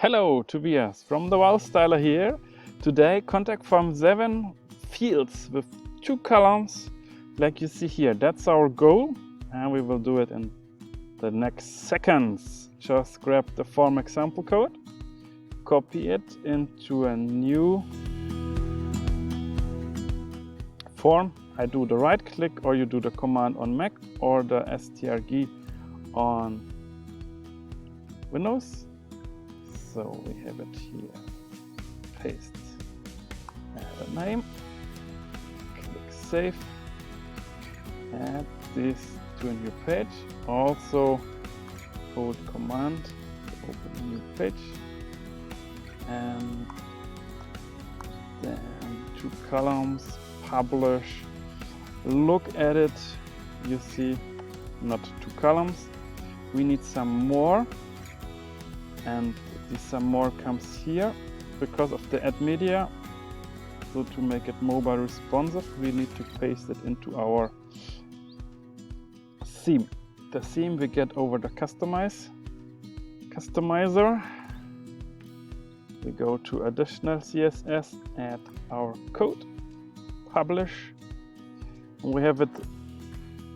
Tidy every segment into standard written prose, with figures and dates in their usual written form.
Hello, Tobias from the Wallstyler here. Today contact from 7 fields with 2 columns like you see here. That's our goal and we will do it in the next seconds. Just grab the form example code, copy it into a new form. I do the right click or you do the command on Mac or the strg on Windows. So we have it here, paste, add a name, click save, add this to a new page, also hold command to open a new page, and then 2 columns, publish, look at it, you see not 2 columns, we need some more, and this some more comes here because of the add media. So to make it mobile responsive, we need to paste it into our theme. The theme we get over the customizer. We go to additional CSS, add our code, publish. And we have it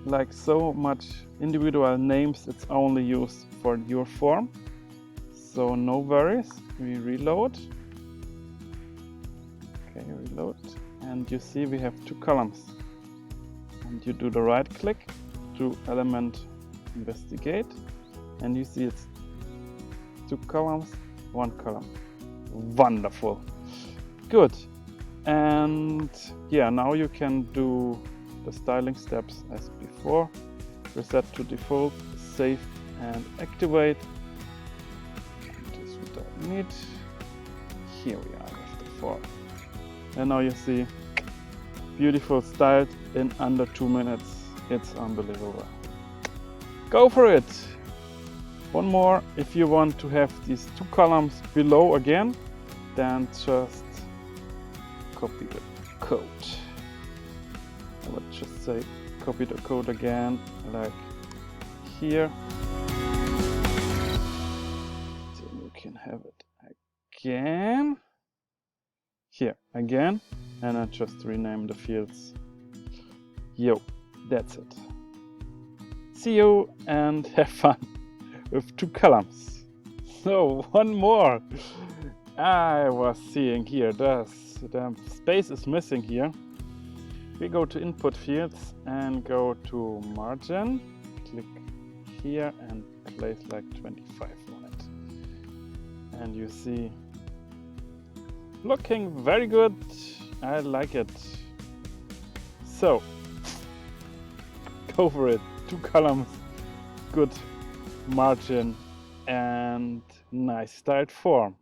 like so much individual names, it's only used for your form. So no worries, we reload. Okay, reload. And you see we have 2 columns. And you do the right click to element investigate. And you see it's 2 columns, 1 column. Wonderful. Good. And yeah, now you can do the styling steps as before. Reset to default, save and activate. Need. Here we are with the form. And now you see beautiful styled in under 2 minutes. It's unbelievable. Go for it. One more, if you want to have these 2 columns below again, then just copy the code. I would just say copy the code again, like here. Can have it again here again, and I just rename the fields. Yo, that's it. See you and have fun with 2 columns. So one more. I was seeing here the space is missing here. We go to input fields and go to margin, click here and place like 25 on it. And you see, looking very good. I like it. So, go for it. 2 columns, good margin, and nice styled form.